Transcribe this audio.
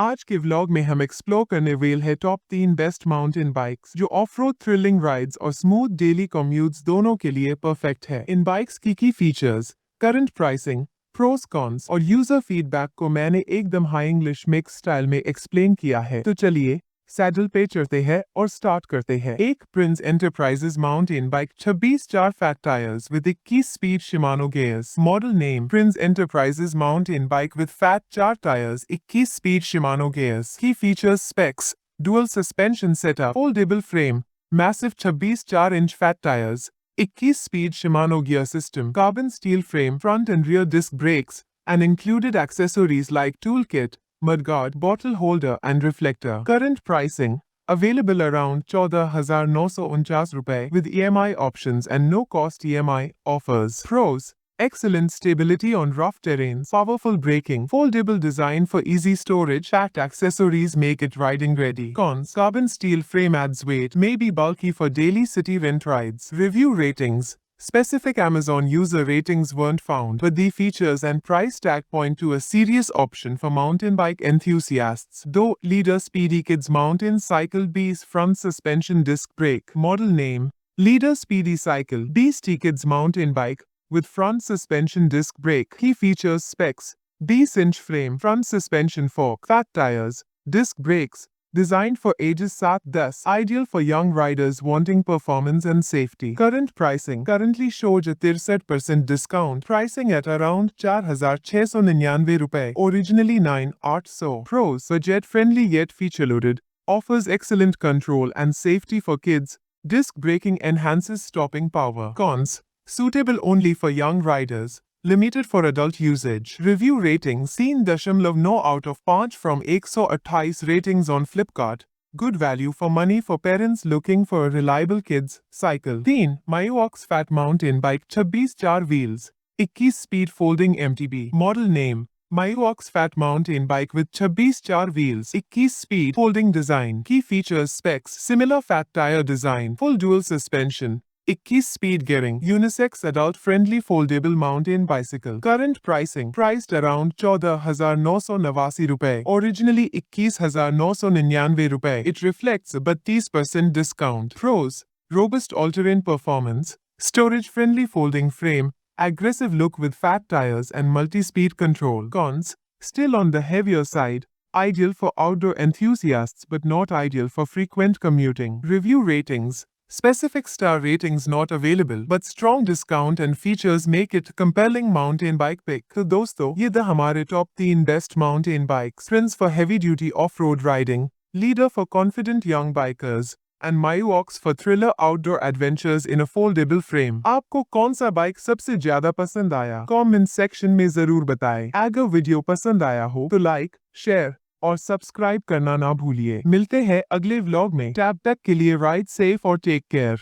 आज के व्लॉग में हम एक्सप्लोर करने वेल है टॉप 3 बेस्ट माउंटेन बाइक्स जो ऑफ रोड थ्रिलिंग राइड्स और स्मूथ डेली कम्यूट्स दोनों के लिए परफेक्ट है। इन बाइक्स की features, current pricing, pros cons और यूजर फीडबैक को मैंने एकदम हाई इंग्लिश मिक्स स्टाइल में एक्सप्लेन किया है। तो चलिए सैडल पे चढ़ते हैं और स्टार्ट करते हैं। एक Prince Enterprises mountain bike 26 4 fat tyres with 21 speed Shimano gears. Model name Prince Enterprises mountain bike with fat 4 tyres 21 speed Shimano gears. Key features specs dual suspension setup, foldable frame, massive 26 4 inch fat tyres, 21 speed Shimano gear system, carbon steel frame, front and rear disc brakes, and included accessories like toolkit, mudguard, bottle holder and reflector. Current pricing available around 14,949 rupees with EMI options and no cost EMI offers. Pros: excellent stability on rough terrains, powerful braking, foldable design for easy storage, packed accessories make it riding ready. Cons: carbon steel frame adds weight, may be bulky for daily city rent rides. Review ratings: specific Amazon user ratings weren't found, but the features and price tag point to a serious option for mountain bike enthusiasts. Though Leader Speedy Kids Mountain Cycle B's front suspension disc brake. Model name Leader Speedy Cycle Beastie Kids Mountain Bike with front suspension disc brake. Key features specs: 20-inch frame, front suspension fork, fat tires, disc brakes. Designed for ages 7-10, ideal for young riders wanting performance and safety. Current pricing currently shows a 63% discount, pricing at around 4,699 rupees, originally 9,800. Pros: budget friendly yet feature loaded, offers excellent control and safety for kids. Disc braking enhances stopping power. Cons: suitable only for young riders, limited for adult usage. Review ratings: 3.9 out of 5 from 128 ratings on Flipkart. Good value for money for parents looking for a reliable kids cycle. 3. Myox Fat Mountain Bike 26 4 wheels, 21 speed folding MTB. Model name Myox Fat Mountain Bike with 26 4 wheels, 21 speed folding design. Key features specs: similar fat tire design, full dual suspension, 21 speed gearing, unisex adult friendly foldable mountain bicycle. Current pricing priced around 14,989 rupees, originally 21,999 rupees. It reflects a 32% discount. Pros: robust all-terrain performance, storage friendly folding frame, aggressive look with fat tires and multi-speed control. Cons: still on the heavier side, ideal for outdoor enthusiasts but not ideal for frequent commuting. Review ratings: specific star ratings not available, but strong discount and features make it compelling mountain bike pick. तो दोस्तों ये थे हमारे top 3 best mountain bikes. Prince for heavy duty off-road riding, Leader for confident young bikers, and Myox for thriller outdoor adventures in a foldable frame. आपको कौन सा bike सबसे ज्यादा पसंद आया? कमेंट सेक्शन में जरूर बताएं। अगर वीडियो पसंद आया हो तो लाइक, शेयर और सब्सक्राइब करना ना भूलिए। मिलते हैं अगले व्लॉग में। तब तक के लिए राइड सेफ और टेक केयर।